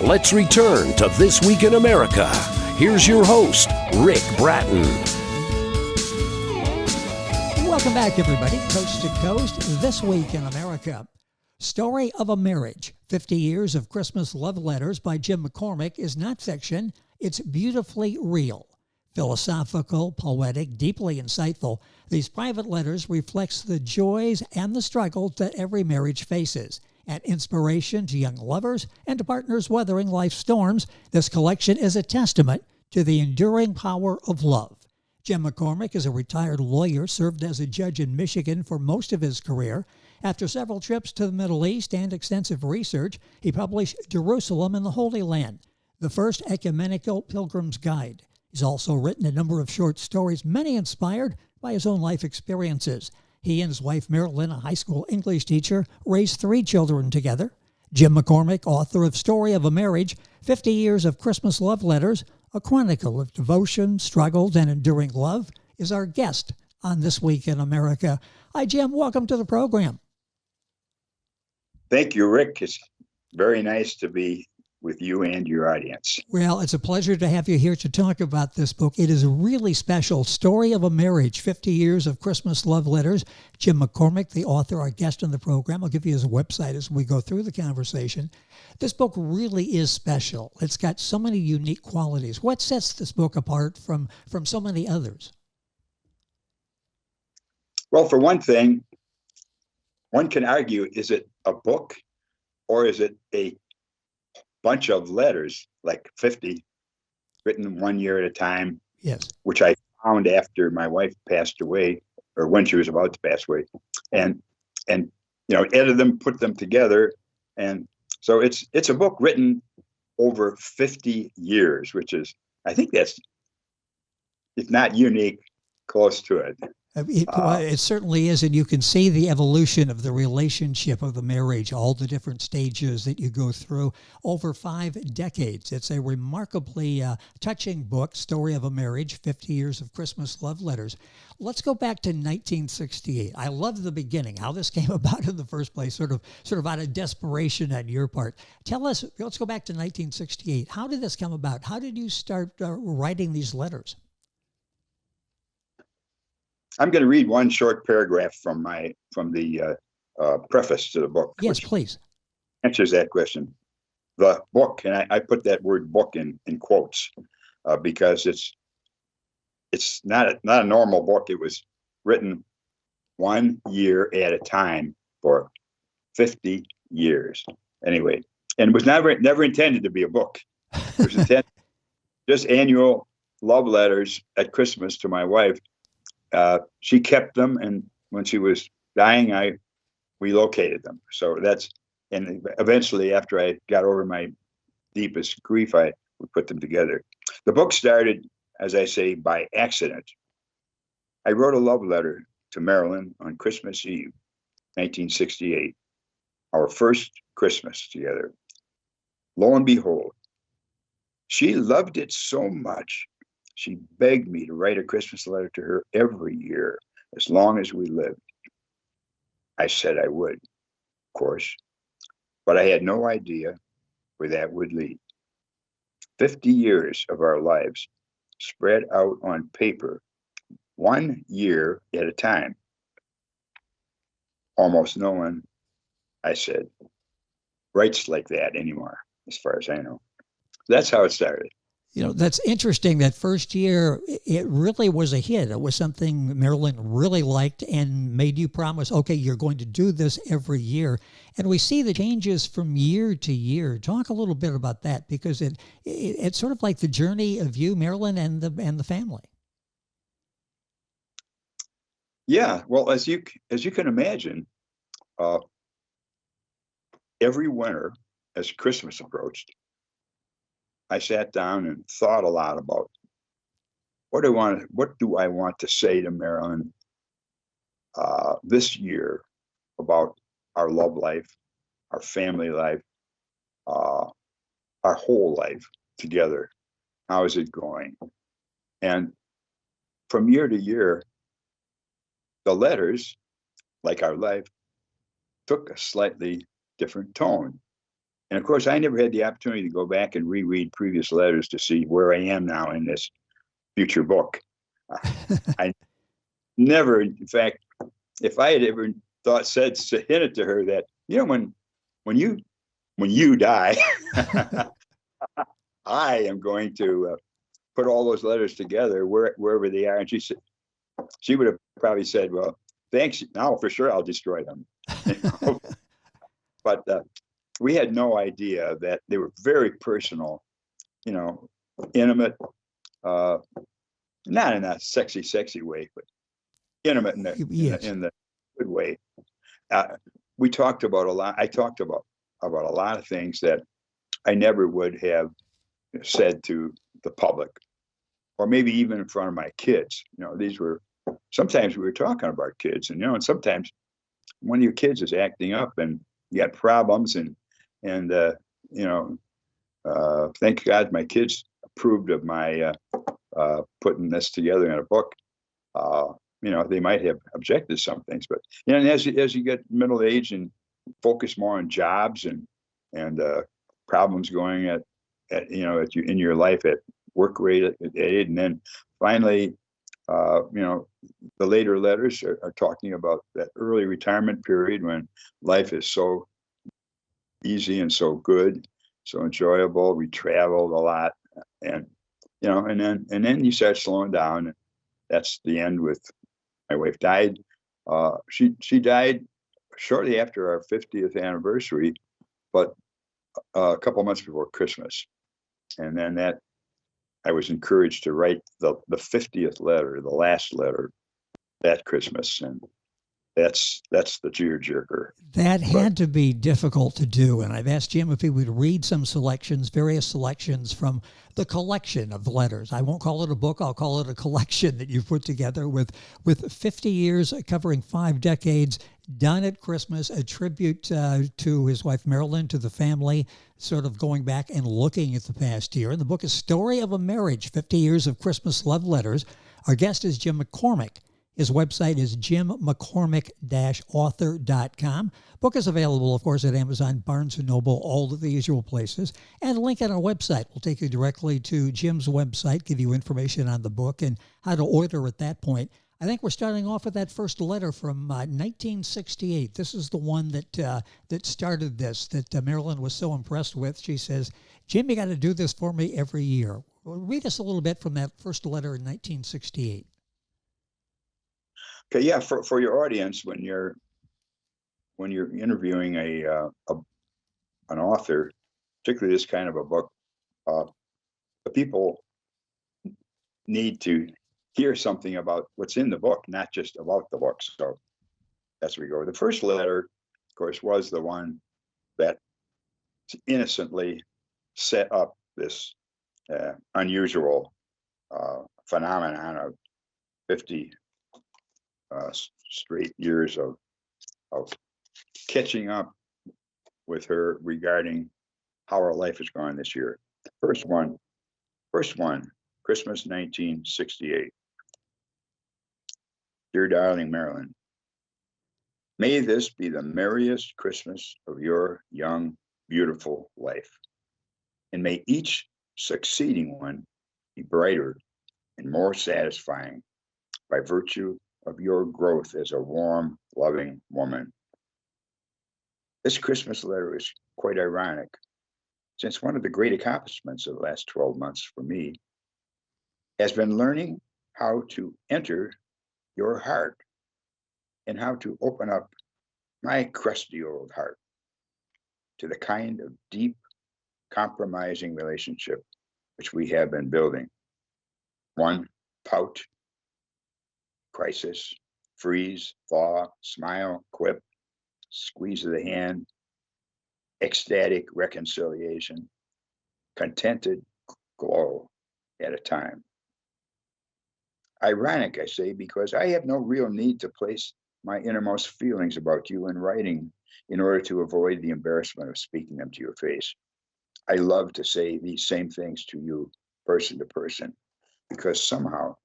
Let's return to This Week in America. Here's your host, Rick Bratton. Welcome back, everybody. Coast to Coast, This Week in America. Story of a Marriage, 50 Years of Christmas Love Letters by Jim McCormick is not fiction. It's beautifully real. Philosophical, poetic, deeply insightful, these private letters reflects the joys and the struggles that every marriage faces. An inspiration to young lovers and to partners weathering life's storms, this collection is a testament to the enduring power of love. Jim McCormick is a retired lawyer, served as a judge in Michigan for most of his career. After several trips to the Middle East and extensive research, he published Jerusalem and the Holy Land, the first ecumenical pilgrim's guide. He's also written a number of short stories, many inspired by his own life experiences. He and his wife, Marilyn, a high school English teacher, raised 3 children together. Jim McCormick, author of Story of a Marriage, 50 Years of Christmas Love Letters, a chronicle of devotion, struggles, and enduring love, is our guest on This Week in America. Hi, Jim. Welcome to the program. Thank you, Rick. It's very nice to be with you and your audience. Well, it's a pleasure to have you here to talk about this book. It is really special. Story of a Marriage, 50 Years of Christmas Love Letters. Jim McCormick, the author, our guest on the program. I'll give you his website as we go through the conversation. This book really is special. It's got so many unique qualities. What sets this book apart from so many others? Well, for one thing, one can argue, is it a book or is it a bunch of letters, like 50, written 1 year at a time? Yes. Which I found after my wife passed away, or when she was about to pass away, and edited them, put them together, and so it's a book written over 50 years, which is, I think that's, if not unique, close to it. It certainly is, and you can see the evolution of the relationship of the marriage, all the different stages that you go through over 5 decades. It's a remarkably touching book, Story of a Marriage, 50 Years of Christmas Love Letters. Let's go back to 1968. I love the beginning, how this came about in the first place, sort of out of desperation on your part. Tell us, let's go back to 1968. How did this come about? How did you start writing these letters? I'm going to read one short paragraph from the preface to the book. Yes, please. Answers that question. The book, and I put that word book in quotes because it's not a normal book. It was written 1 year at a time for 50 years. Anyway, and it was never intended to be a book. It was intended just annual love letters at Christmas to my wife. She kept them, and when she was dying, I relocated them. So and eventually, after I got over my deepest grief, I would put them together. The book started, as I say, by accident. I wrote a love letter to Marilyn on Christmas Eve, 1968, our first Christmas together. Lo and behold, she loved it so much. She begged me to write a Christmas letter to her every year, as long as we lived. I said I would, of course, but I had no idea where that would lead. 50 years of our lives spread out on paper, 1 year at a time. Almost no one, I said, writes like that anymore, as far as I know. That's how it started. You know, that's interesting. That first year, it really was a hit. It was something Marilyn really liked and made you promise, okay, you're going to do this every year. And we see the changes from year to year. Talk a little bit about that, because it's sort of like the journey of you, Marilyn, and the family. Yeah, well, as you can imagine, every winter as Christmas approached, I sat down and thought a lot about what do I want to say to Marilyn this year about our love life, our family life, our whole life together. How is it going? And from year to year, the letters, like our life, took a slightly different tone. And of course, I never had the opportunity to go back and reread previous letters to see where I am now in this future book. I never, in fact, if I had ever hinted to her that, when you die, I am going to put all those letters together wherever they are. And she would have probably said, well, thanks. Now for sure I'll destroy them. But we had no idea that they were very personal, intimate, not in a sexy way, but intimate in the good way. We talked about a lot. I talked about a lot of things that I never would have said to the public, or maybe even in front of my kids. Sometimes we were talking about kids, and sometimes one of your kids is acting up and you got problems, and thank God my kids approved of my putting this together in a book. They might have objected to some things, but and as you get middle age and focus more on jobs and problems going in your life at work rate at and then finally, the later letters are talking about that early retirement period when life is so easy and so good, so enjoyable. We traveled a lot, and then you start slowing down. That's the end with my wife died. She died shortly after our 50th anniversary, but a couple months before Christmas. And then that I was encouraged to write the 50th letter, the last letter, that Christmas, and that's the tearjerker. That had to be difficult to do, and I've asked Jim if he would read some various selections from the collection of letters. I won't call it a book, I'll call it a collection that you've put together with 50 years covering 5 decades, done at Christmas, a tribute to his wife Marilyn, to the family, sort of going back and looking at the past year. And the book is Story of a Marriage, 50 Years of Christmas Love Letters. Our guest is Jim McCormick. His website is jimmccormick-author.com. Book is available, of course, at Amazon, Barnes & Noble, all of the usual places. And a link on our website will take you directly to Jim's website, give you information on the book and how to order at that point. I think we're starting off with that first letter from 1968. This is the one that started this, that Marilyn was so impressed with. She says, Jim, you got to do this for me every year. Read us a little bit from that first letter in 1968. Okay, yeah, for your audience, when you're interviewing an author, particularly this kind of a book, the people need to hear something about what's in the book, not just about the book. So that's where we go. The first letter, of course, was the one that innocently set up this unusual phenomenon of 50 straight years of catching up with her regarding how our life is going this year. First one, Christmas 1968. Dear darling Marilyn, may this be the merriest Christmas of your young, beautiful life, and may each succeeding one be brighter and more satisfying by virtue of your growth as a warm, loving woman. This Christmas letter is quite ironic, since one of the great accomplishments of the last 12 months for me has been learning how to enter your heart and how to open up my crusty old heart to the kind of deep, compromising relationship which we have been building. One, pout, crisis, freeze, thaw, smile, quip, squeeze of the hand, ecstatic reconciliation, contented glow at a time. Ironic, I say, because I have no real need to place my innermost feelings about you in writing in order to avoid the embarrassment of speaking them to your face. I love to say these same things to you, person to person, because somehow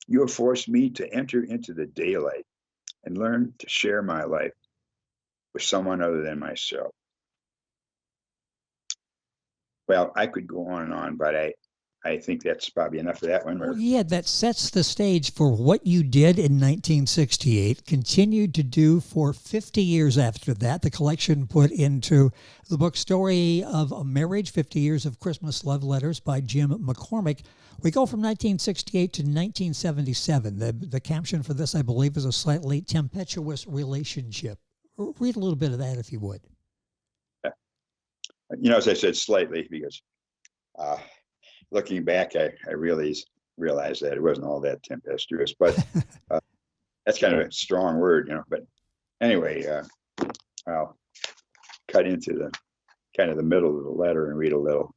you have forced me to enter into the daylight and learn to share my life with someone other than myself. Well, I could go on and on, but I think that's probably enough of that one. Well, yeah, that sets the stage for what you did in 1968, continued to do for 50 years after that. The collection put into the book Story of a Marriage, 50 Years of Christmas Love Letters by Jim McCormick. We go from 1968 to 1977. The caption for this, I believe, is a slightly tempestuous relationship. Read a little bit of that, if you would. As I said, slightly, because looking back, I really realized that it wasn't all that tempestuous, but that's kind of a strong word, But anyway, I'll cut into the kind of the middle of the letter and read a little.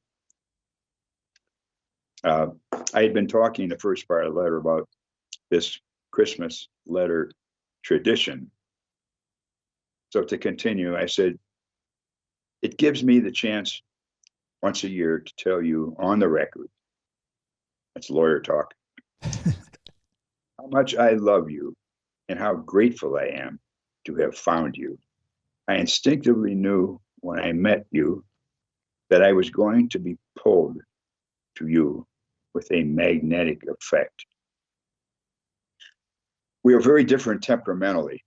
I had been talking the first part of the letter about this Christmas letter tradition. So to continue, I said, it gives me the chance once a year to tell you on the record, that's lawyer talk, how much I love you and how grateful I am to have found you. I instinctively knew when I met you that I was going to be pulled to you with a magnetic effect. We are very different temperamentally,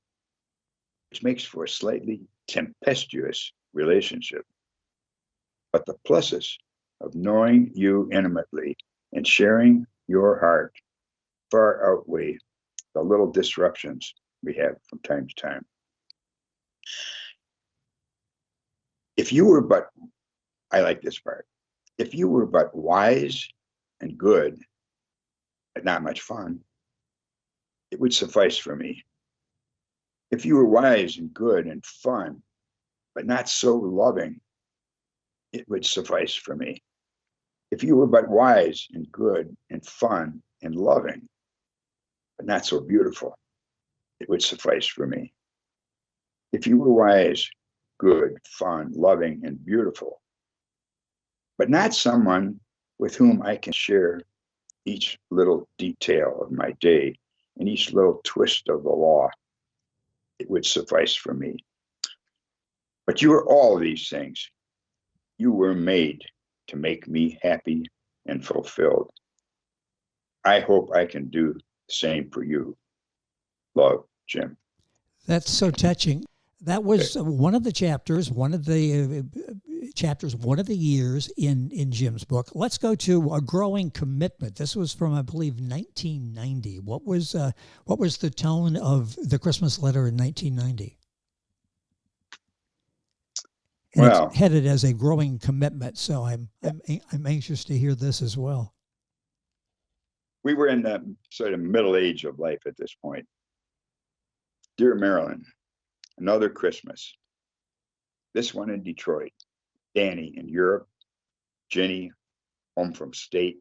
which makes for a slightly tempestuous relationship. But the pluses of knowing you intimately and sharing your heart far outweigh the little disruptions we have from time to time. I like this part, if you were but wise and good, but not much fun, it would suffice for me. If you were wise and good and fun, but not so loving, it would suffice for me. If you were but wise and good and fun and loving, but not so beautiful, it would suffice for me. If you were wise, good, fun, loving, and beautiful, but not someone with whom I can share each little detail of my day and each little twist of the law, it would suffice for me. But you are all these things. You were made to make me happy and fulfilled. I hope I can do the same for you. Love, Jim. That's so touching. That was one of the chapters, one of the years in Jim's book. Let's go to A Growing Commitment. This was from, I believe, 1990. What was the tone of the Christmas letter in 1990? And it's headed as A Growing Commitment, so I'm anxious to hear this as well. We were in the sort of middle age of life at this point. Dear Marilyn, another Christmas. This one in Detroit. Danny in Europe. Jenny home from state.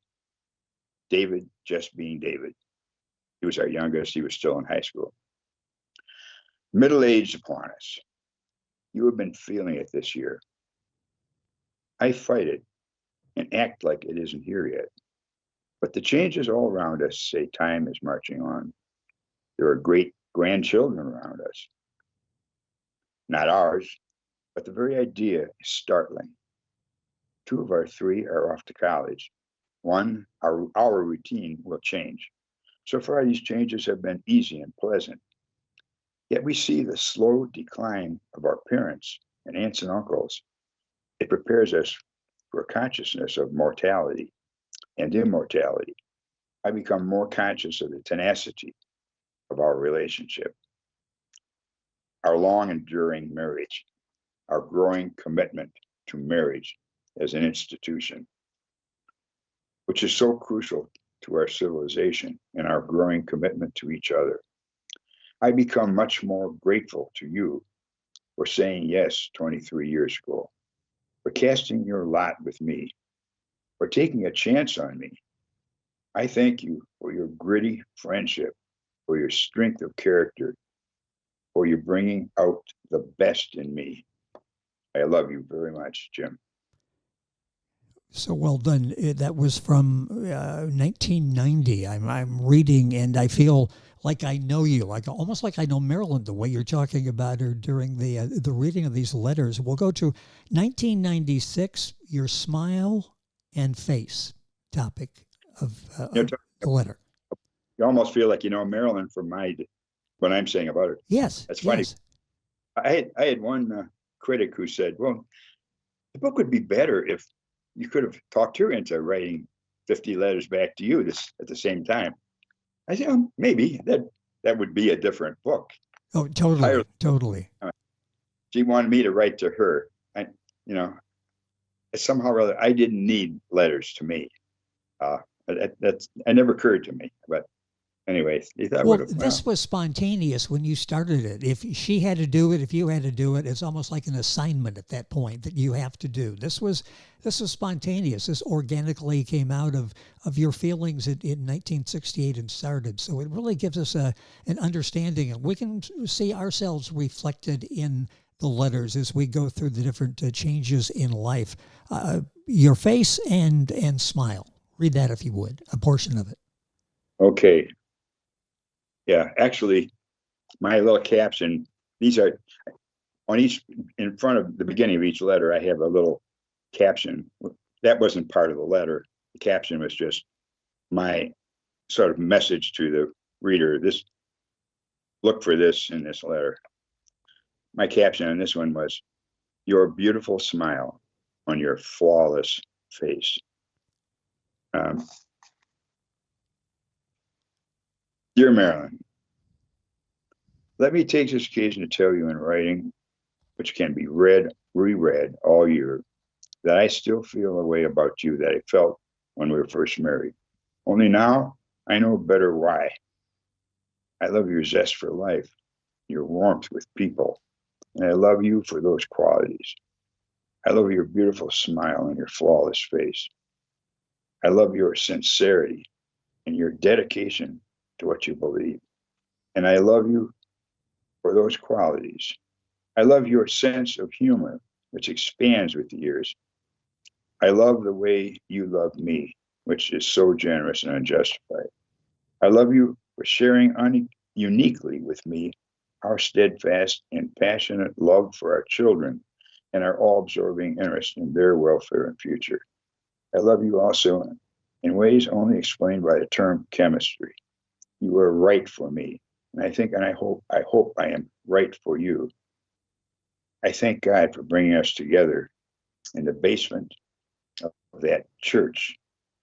David just being David. He was our youngest. He was still in high school. Middle age upon us. You have been feeling it this year. I fight it and act like it isn't here yet. But the changes all around us say time is marching on. There are great grandchildren around us. Not ours, but the very idea is startling. 2 of our 3 are off to college. 1, our routine will change. So far, these changes have been easy and pleasant. Yet we see the slow decline of our parents and aunts and uncles. It prepares us for a consciousness of mortality and immortality. I become more conscious of the tenacity of our relationship, our long enduring marriage, our growing commitment to marriage as an institution, which is so crucial to our civilization and our growing commitment to each other. I become much more grateful to you for saying yes 23 years ago, for casting your lot with me, for taking a chance on me. I thank you for your gritty friendship, for your strength of character, for your bringing out the best in me. I love you very much, Jim. So well done. That was from 1990. I'm reading, and I feel like I know you, almost like I know Marilyn, the way you're talking about her during the reading of these letters. We'll go to 1996. your smile and face topic of You know, the letter. you almost feel like you know Marilyn from what I'm saying about her. Yes. That's funny. Yes. I had one critic who said, "Well, the book would be better if you could have talked her into writing 50 letters back to you this at the same time." I said, maybe that would be a different book. Oh, totally. Totally. She wanted me to write to her. Somehow or other, I didn't need letters to me. That never occurred to me. But anyway, this was spontaneous when you started it. If she had to do it, if you had to do it, it's almost like an assignment at that point that you have to do. This was spontaneous. This organically came out of your feelings in 1968 and started. So it really gives us an understanding, and we can see ourselves reflected in the letters as we go through the different changes in life. Your face and smile. Read that if you would, a portion of it. Okay. Yeah, actually, my little caption, these are on each, in front of the beginning of each letter, I have a little caption. That wasn't part of the letter. The caption was just my sort of message to the reader. Look for this in this letter. My caption on this one was, "Your beautiful smile on your flawless face." Dear Marilyn, let me take this occasion to tell you in writing, which can be read, reread all year, that I still feel a way about you that I felt when we were first married. Only now I know better why. I love your zest for life, your warmth with people, and I love you for those qualities. I love your beautiful smile and your flawless face. I love your sincerity and your dedication to what you believe. And I love you for those qualities. I love your sense of humor, which expands with the years. I love the way you love me, which is so generous and unjustified. I love you for sharing uniquely with me our steadfast and passionate love for our children and our all-absorbing interest in their welfare and future. I love you also in ways only explained by the term chemistry. You are right for me, and I hope I am right for you. I thank God for bringing us together in the basement of that church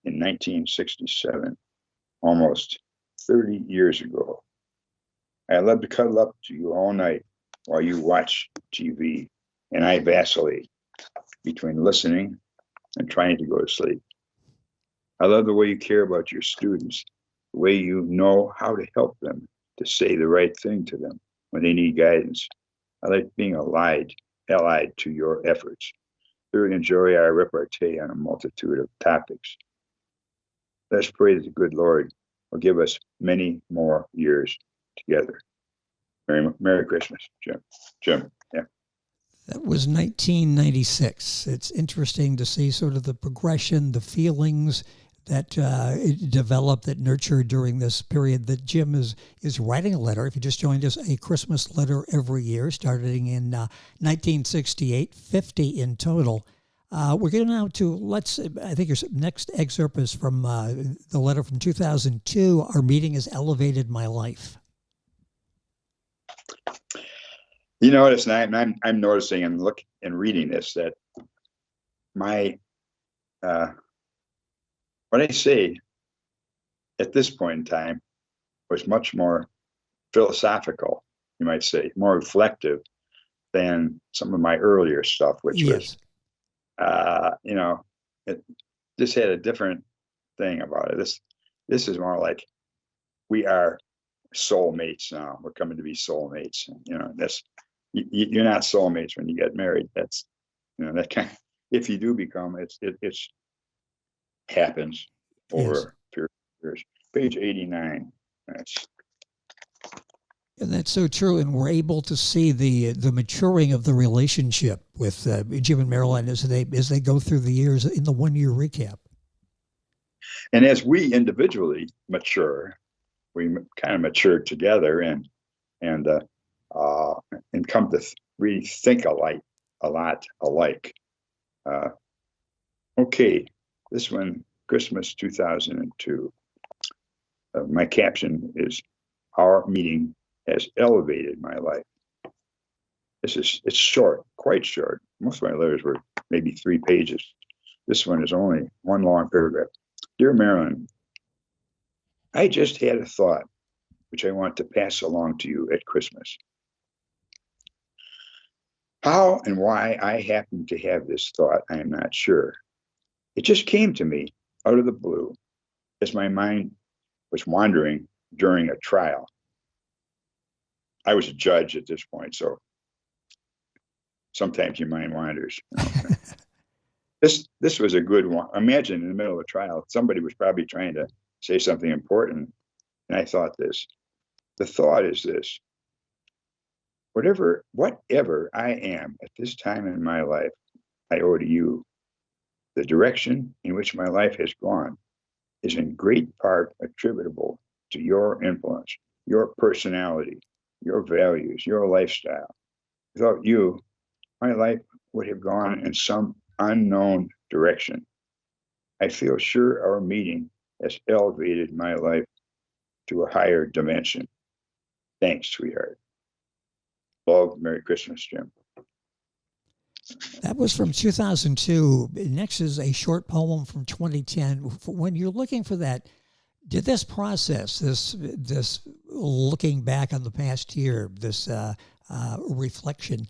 in 1967, almost 30 years ago. I love to cuddle up to you all night while you watch TV, and I vacillate between listening and trying to go to sleep. I love the way you care about your students, the way you know how to help them to say the right thing to them when they need guidance. I like being allied to your efforts. Thoroughly enjoy our repartee on a multitude of topics. Let's pray that the good Lord will give us many more years together. Merry Christmas, Jim. Yeah. That was 1996. It's interesting to see sort of the progression, the feelings that it developed, that nurtured during this period that Jim is writing a letter. If you just joined us, a Christmas letter every year, starting in 1968, 50 in total. We're getting now to, I think your next excerpt is from the letter from 2002. Our meeting has elevated my life. You notice, and I'm noticing and reading this, that my what I say at this point in time was much more philosophical, you might say, more reflective than some of my earlier stuff, which was, it just had a different thing about it. This is more like we are soulmates now. We're coming to be soulmates. You're not soulmates when you get married. That's, that kind of, if you do become, it's happens over a period of years. Page 89. And that's so true. And we're able to see the maturing of the relationship with Jim and Marilyn as they go through the years in the 1 year recap. And as we individually mature, we kind of mature together and come to really think a lot alike. Okay, this one, Christmas 2002. My caption is, "Our meeting has elevated my life." It's short, quite short. Most of my letters were maybe 3 pages. This one is only one long paragraph. Dear Marilyn, I just had a thought which I want to pass along to you at Christmas. How and why I happened to have this thought, I am not sure. It just came to me out of the blue as my mind was wandering during a trial. I was a judge at this point, so sometimes your mind wanders. This was a good one. Imagine in the middle of a trial, somebody was probably trying to say something important, and I thought this. The thought is this: whatever I am at this time in my life, I owe to you. The direction in which my life has gone is in great part attributable to your influence, your personality, your values, your lifestyle. Without you, my life would have gone in some unknown direction. I feel sure our meeting has elevated my life to a higher dimension. Thanks, sweetheart. Love, Merry Christmas, Jim. That was from 2002. Next is a short poem from 2010. When you're looking for that, did this process, this looking back on the past year, this reflection,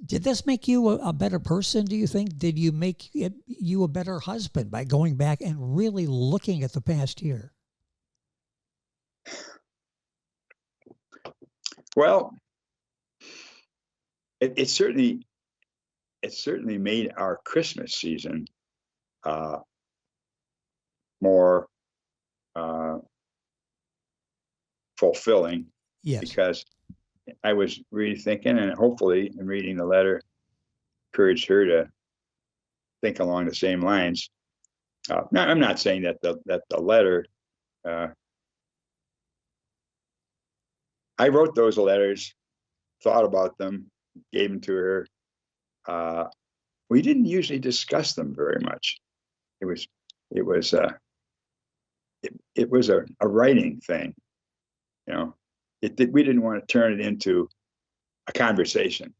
did this make you a better person, do you think? Did you make you a better husband by going back and really looking at the past year? Well, it certainly made our Christmas season more fulfilling. Yes. Because I was really thinking, and hopefully in reading the letter, encouraged her to think along the same lines. Now, I'm not saying that the letter. I wrote those letters, thought about them, gave them to her. We didn't usually discuss them very much. It was a writing thing, you know. We didn't want to turn it into a conversation.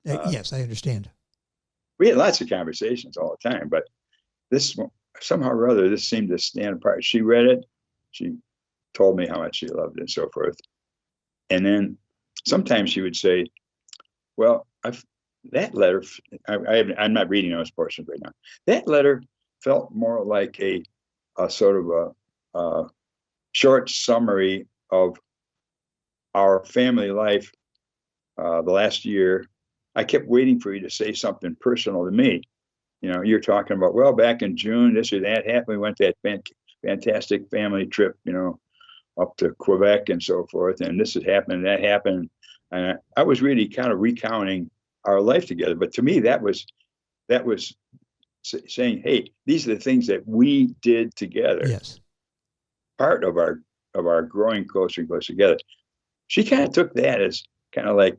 Yes, I understand. We had lots of conversations all the time, but this somehow or other, this seemed to stand apart. She read it. She told me how much she loved it and so forth. And then sometimes she would say, well, that letter, I'm not reading those portions right now. That letter felt more like a sort of a short summary of our family life the last year. I kept waiting for you to say something personal to me. You know, you're talking about, well, back in June, this or that happened. We went to that fantastic family trip, you know, up to Quebec and so forth. And this had happened, that happened. And I was really kind of recounting our life together. But to me, that was saying, hey, these are the things that we did together. Yes. Part of our growing closer and closer together. She kind of took that as kind of like,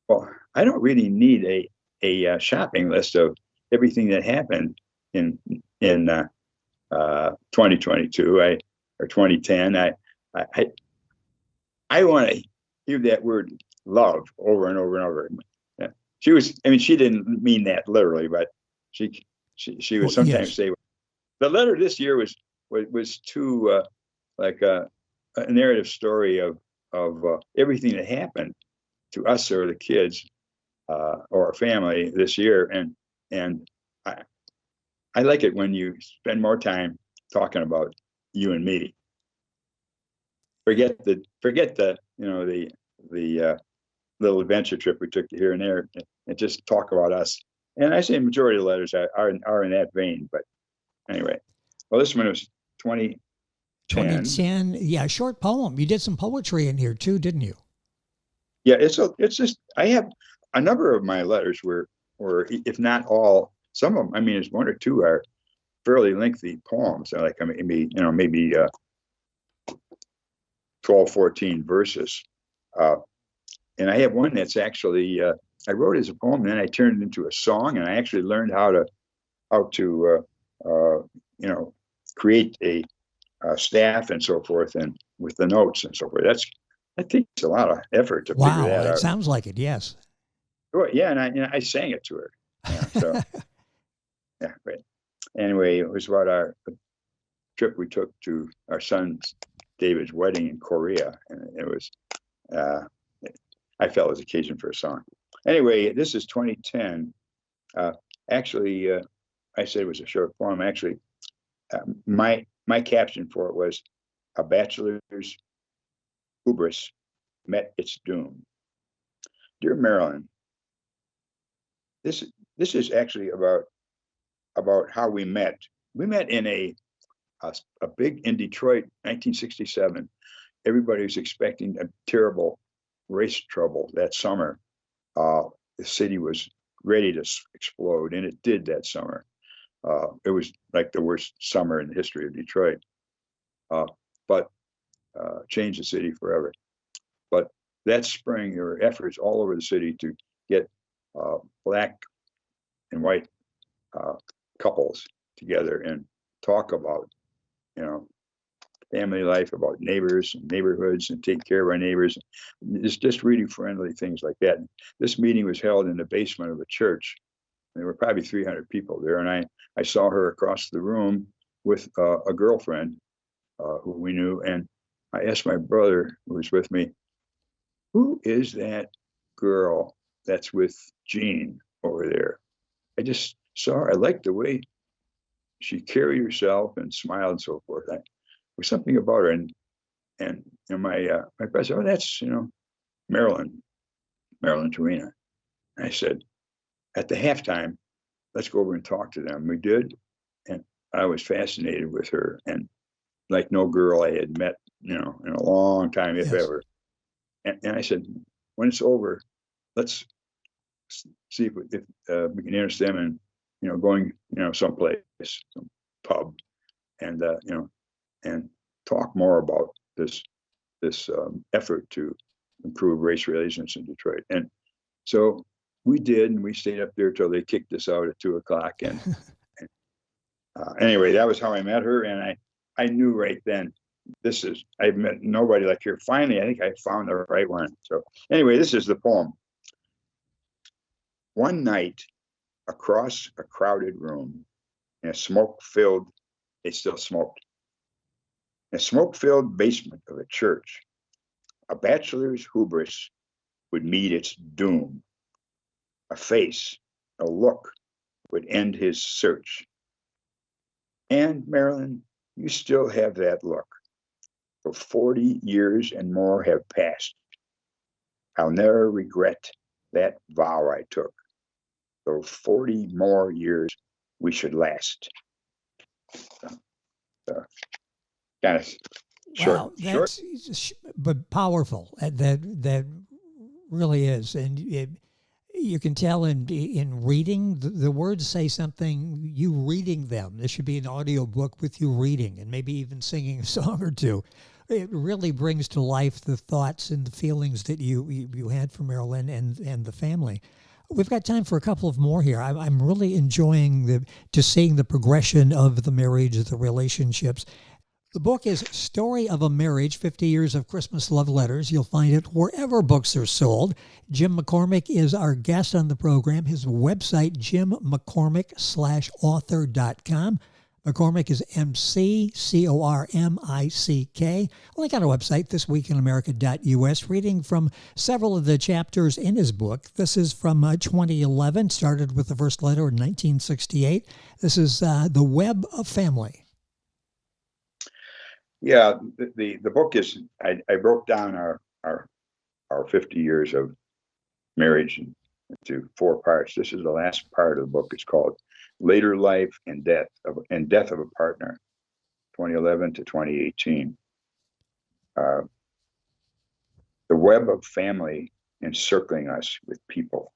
well, I don't really need a shopping list of everything that happened in 2022 or 2010. I want to hear that word love over and over and over. Yeah. She didn't mean that literally, but she would sometimes say, the letter this year was too like a narrative story of everything that happened to us or the kids or our family this year, and I like it when you spend more time talking about you and me. Forget the little adventure trip we took here and there, and just talk about us. And I say the majority of the letters are in that vein. But anyway, well, this one was 2010. Yeah, short poem. You did some poetry in here too, didn't you? Yeah, it's just I have a number of my letters were if not all, some of them. I mean, there's one or two are fairly lengthy poems. Like maybe 12, 14 verses. And I have one that's actually I wrote as a poem, and then I turned it into a song, and I actually learned how to create a staff and so forth, and with the notes and so forth. That takes a lot of effort to figure Wow, that it out. sounds like it. Yes. Well, yeah, and I sang it to her. Yeah, so yeah, but anyway, it was about our trip we took to our son David's wedding in Korea, and it was. I felt it was occasion for a song. Anyway, this is 2010. Actually, I said it was a short poem. Actually, my caption for it was "A bachelor's hubris met its doom." Dear Marilyn, this is actually about how we met. We met in a big in Detroit, 1967. Everybody was expecting a terrible race trouble that summer. The city was ready to explode, and it did that summer. It was like the worst summer in the history of Detroit, but changed the city forever. But that spring, there were efforts all over the city to get black and white couples together and talk about, family life, about neighbors and neighborhoods, and take care of our neighbors. It's just really friendly things like that. This meeting was held in the basement of a church. There were probably 300 people there, and I saw her across the room with a girlfriend who we knew, and I asked my brother, who was with me, who is that girl that's with Jean over there? I just saw her. I liked the way she carried herself and smiled and so forth. There was something about her, and my brother said, "Oh, that's Marilyn Tarina." And I said, at the halftime, let's go over and talk to them. We did, and I was fascinated with her, and like no girl I had met, in a long time, if Yes. ever. And I said, when it's over, let's see if we can interest them in, going, someplace, some pub, and and talk more about this effort to improve race relations in Detroit. And so we did, and we stayed up there till they kicked us out at 2:00. And anyway, that was how I met her, and I knew right then, I've met nobody like her. Finally, I think I found the right one. So anyway, this is the poem. One night, across a crowded room, in a they still smoked, in a smoke-filled basement of a church, a bachelor's hubris would meet its doom. A face, a look would end his search. And Marilyn, you still have that look. For 40 years and more have passed. I'll never regret that vow I took. For 40 more years we should last. Kind of short. Wow, that's but powerful. That really is, and you can tell in reading the words say something. You reading them. This should be an audio book with you reading, and maybe even singing a song or two. It really brings to life the thoughts and the feelings that you had for Marilyn and the family. We've got time for a couple of more here. I'm really enjoying seeing the progression of the marriage, the relationships. The book is Story of a Marriage, 50 Years of Christmas Love Letters. You'll find it wherever books are sold. Jim McCormick is our guest on the program. His website, jimmccormick.com. McCormick is McCormick. Link on our website, thisweekinamerica.us, reading from several of the chapters in his book. This is from 2011, started with the first letter in 1968. This is The Web of Family. Yeah, the book is, I broke down our 50 years of marriage into 4 parts. This is the last part of the book. It's called Later Life and Death of a Partner, 2011 to 2018. The web of family encircling us with people.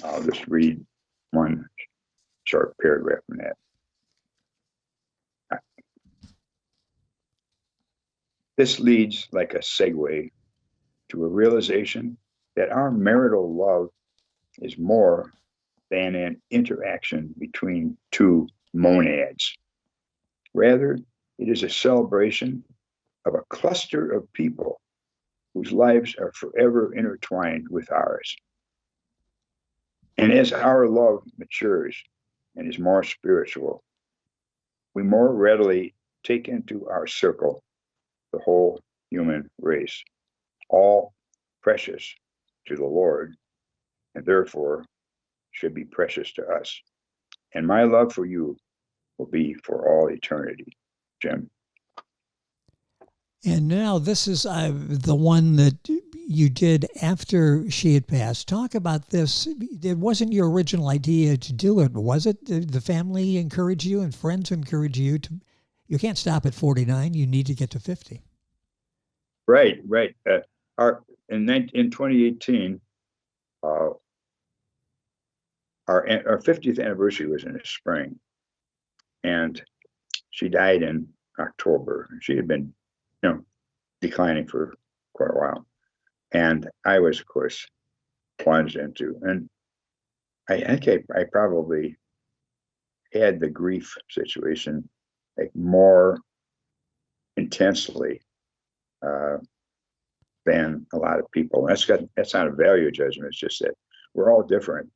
I'll just read one short paragraph from that. This leads like a segue to a realization that our marital love is more than an interaction between two monads. Rather, it is a celebration of a cluster of people whose lives are forever intertwined with ours. And as our love matures and is more spiritual, we more readily take into our circle the whole human race, all precious to the Lord, and therefore should be precious to us. And my love for you will be for all eternity, Jim. And now this is the one that you did after she had passed. Talk about this. It wasn't your original idea to do it, was it? Did the family encourage you and friends encourage you to? You can't stop at 49. You need to get to 50. Right. In 2018, our 50th anniversary was in the spring, and she died in October. She had been, declining for quite a while, and I was, of course, plunged into. And I think I probably had the grief situation like more intensely than a lot of people. That's not a value judgment. It's just that we're all different.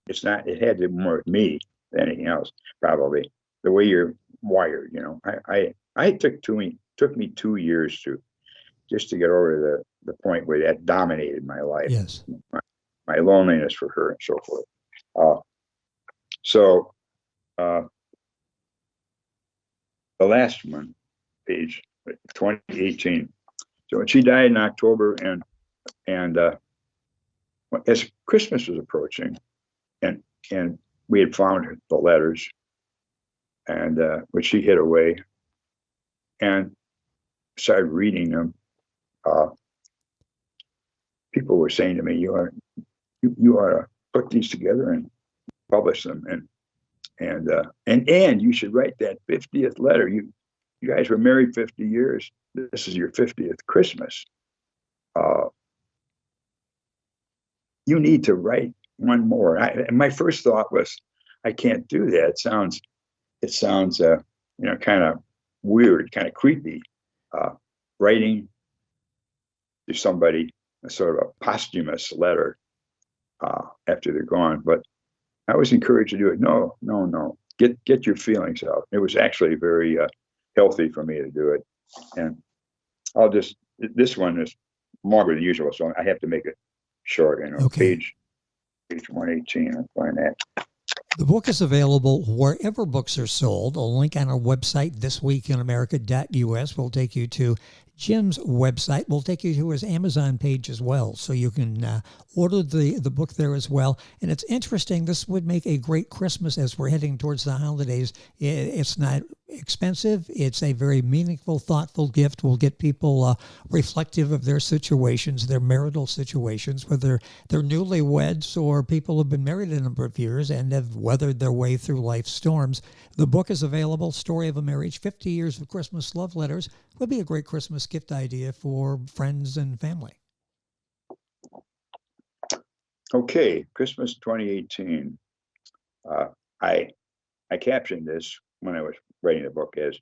It had to do more with me than anything else, probably the way you're wired. It took me 2 years just to get over the point where that dominated my life. Yes. My loneliness for her and so forth. The last one, page 2018. So when she died in October, and as Christmas was approaching, and we had found the letters, and which she hid away, and started reading them. People were saying to me, "You ought to put these together and publish them, and you should write that 50th letter. You guys were married 50 years. This is your 50th Christmas. You need to write one more." And my first thought was, I can't do that. It sounds kind of weird, kind of creepy, writing to somebody a sort of a posthumous letter after they're gone. But I was encouraged to do it. No. Get your feelings out. It was actually very healthy for me to do it. And this one is longer than usual, so I have to make it short. Okay. Page 118. I'll find that. The book is available wherever books are sold. A link on our website, thisweekinamerica.us, will take you to Jim's website. Will take you to his Amazon page as well, so you can order the book there as well. And it's interesting. This would make a great Christmas as we're heading towards the holidays. It's not expensive. It's a very meaningful, thoughtful gift. Will get people reflective of their situations, their marital situations, whether they're newlyweds or people who've been married a number of years and have weathered their way through life's storms. The book is available, Story of a Marriage, 50 Years of Christmas Love Letters. Would be a great Christmas gift idea for friends and family. Okay, Christmas 2018. I captioned this when I was writing the book as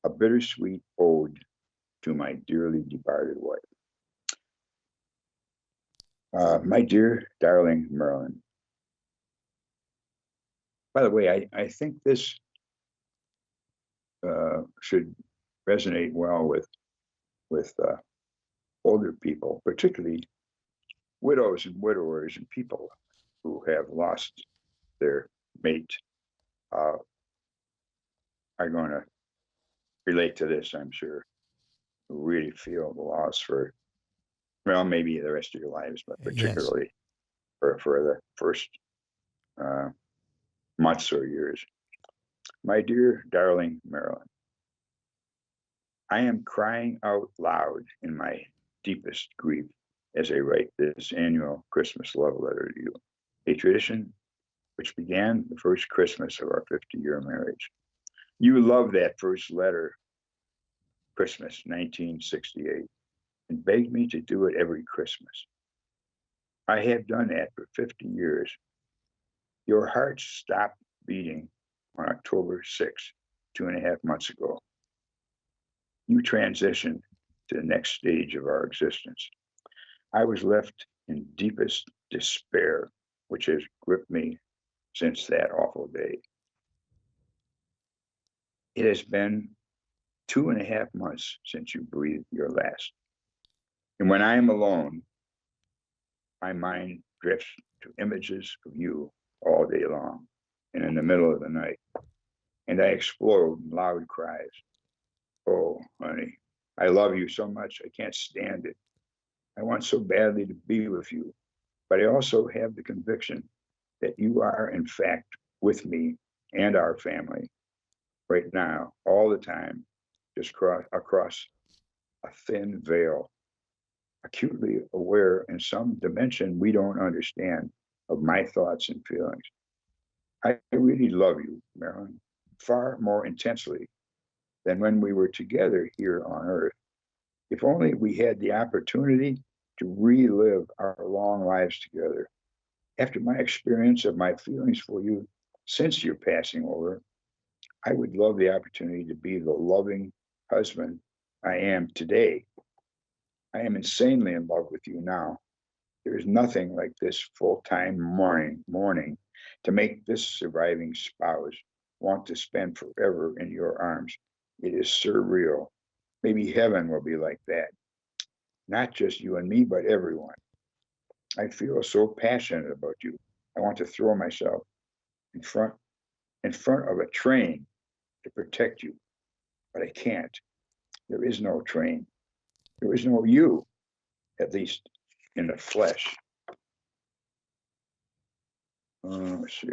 a bittersweet ode to my dearly departed wife. My dear, darling Marilyn. By the way, I think this should resonate well with older people, particularly widows and widowers and people who have lost their mate. Are going to relate to this, I'm sure, who really feel the loss for, well, maybe the rest of your lives, but particularly for the first months or years. My dear, darling Marilyn, I am crying out loud in my deepest grief as I write this annual Christmas love letter to you, a tradition which began the first Christmas of our 50-year marriage. You loved that first letter, Christmas 1968, and begged me to do it every Christmas. I have done that for 50 years, Your heart stopped beating on October 6th, 2.5 months ago. You transitioned to the next stage of our existence. I was left in deepest despair, which has gripped me since that awful day. It has been 2.5 months since you breathed your last. And when I am alone, my mind drifts to images of you all day long and in the middle of the night. And I explode in loud cries. Oh, honey, I love you so much, I can't stand it. I want so badly to be with you. But I also have the conviction that you are, in fact, with me and our family right now, all the time, just across a thin veil, acutely aware in some dimension we don't understand of my thoughts and feelings. I really love you, Marilyn, far more intensely than when we were together here on Earth. If only we had the opportunity to relive our long lives together. After my experience of my feelings for you since your passing over, I would love the opportunity to be the loving husband I am today. I am insanely in love with you now. There is nothing like this full-time mourning to make this surviving spouse want to spend forever in your arms. It is surreal. Maybe heaven will be like that. Not just you and me, but everyone. I feel so passionate about you. I want to throw myself in front of a train to protect you, but I can't. There is no train. There is no you, at least in the flesh. Let's see.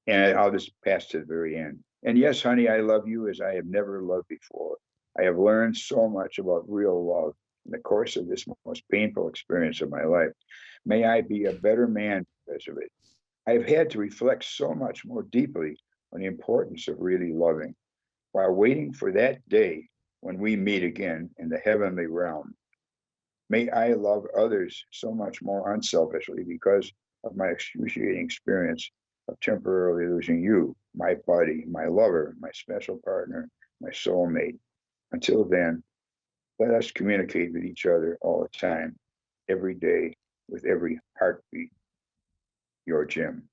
And I'll just pass to the very end. And yes, honey, I love you as I have never loved before. I have learned so much about real love in the course of this most painful experience of my life. May I be a better man because of it. I have had to reflect so much more deeply on the importance of really loving while waiting for that day when we meet again in the heavenly realm. May I love others so much more unselfishly because of my excruciating experience of temporarily losing you, my buddy, my lover, my special partner, my soulmate. Until then, let us communicate with each other all the time, every day, with every heartbeat. Your Jim.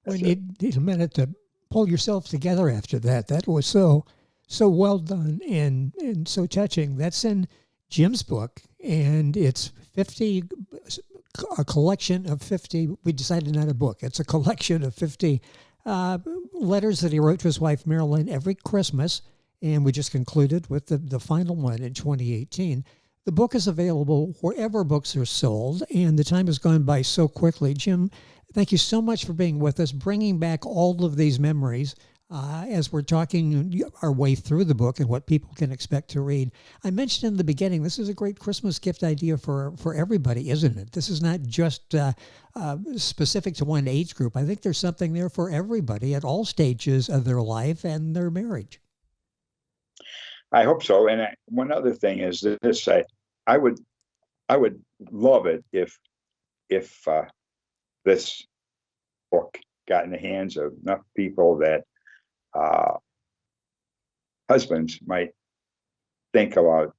We need a minute to pull yourself together after that. That was so well done and so touching. That's in Jim's book, and it's 50, a collection of 50. We decided not a book. It's a collection of 50 letters that he wrote to his wife, Marilyn, every Christmas. And we just concluded with the final one in 2018. The book is available wherever books are sold, and the time has gone by so quickly. Jim, thank you so much for being with us, bringing back all of these memories as we're talking our way through the book and what people can expect to read. I mentioned in the beginning, this is a great Christmas gift idea for everybody, isn't it? This is not just specific to one age group. I think there's something there for everybody at all stages of their life and their marriage. I hope so. And one other thing is this: I would love it if this book got in the hands of enough people that husbands might think about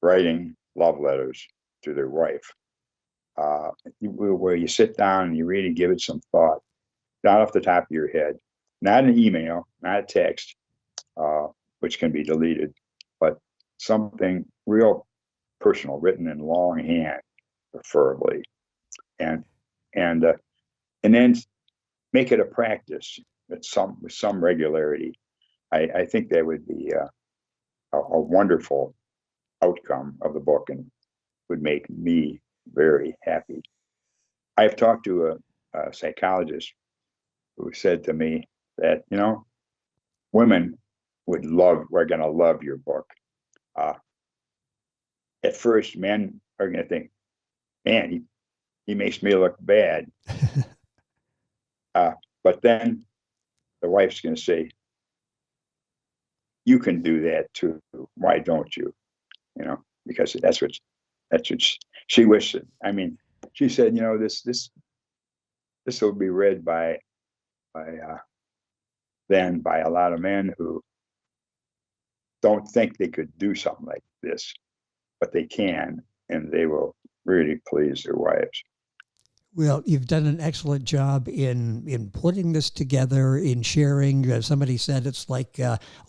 writing love letters to their wife, where you sit down and you really give it some thought, not off the top of your head, not an email, not a text, which can be deleted, but something real personal, written in longhand, preferably, and then make it a practice with some regularity. I think that would be a wonderful outcome of the book and would make me very happy. I've talked to a psychologist who said to me that, women we're going to love your book. At first, men are going to think, man, he makes me look bad. But then the wife's going to say, you can do that too. Why don't you? Because that's what That's what she wished. I mean, she said, this will be read by then by a lot of men who don't think they could do something like this, but they can, and they will really please their wives. Well, you've done an excellent job in putting this together, in sharing. Somebody said it's like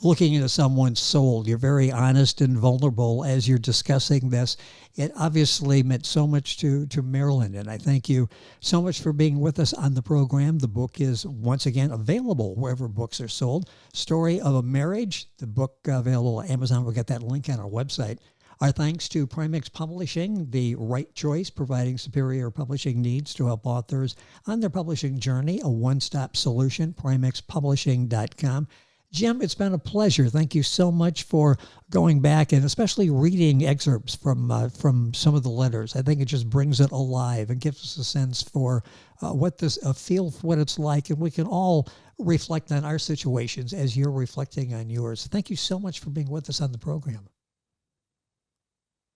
looking into someone's soul. You're very honest and vulnerable as you're discussing this. It obviously meant so much to Marilyn, and I thank you so much for being with us on the program. The book is, once again, available wherever books are sold. Story of a Marriage, the book available at Amazon. We'll get that link on our website. Our thanks to Primix Publishing, the right choice, providing superior publishing needs to help authors on their publishing journey, a one-stop solution, primixpublishing.com. Jim, it's been a pleasure. Thank you so much for going back and especially reading excerpts from some of the letters. I think it just brings it alive and gives us a sense for a feel for what it's like, and we can all reflect on our situations as you're reflecting on yours. Thank you so much for being with us on the program.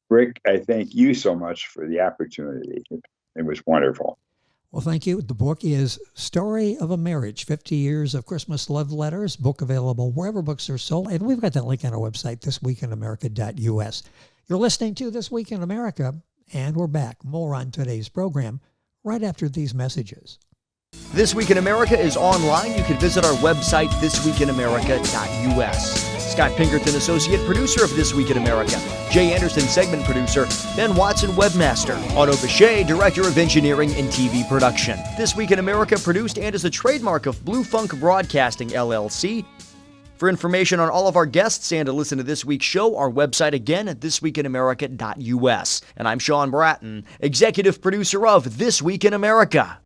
Rick, I thank you so much for the opportunity. It was wonderful. Well, thank you. The book is Story of a Marriage, 50 Years of Christmas Love Letters, book available wherever books are sold. And we've got that link on our website, thisweekinamerica.us. You're listening to This Week in America, and we're back. More on today's program right after these messages. This Week in America is online. You can visit our website, thisweekinamerica.us. Scott Pinkerton, Associate Producer of This Week in America. Jay Anderson, Segment Producer. Ben Watson, Webmaster. Otto Bechet, Director of Engineering and TV Production. This Week in America produced and is a trademark of Blue Funk Broadcasting, LLC. For information on all of our guests and to listen to this week's show, our website again at thisweekinamerica.us. And I'm Sean Bratton, Executive Producer of This Week in America.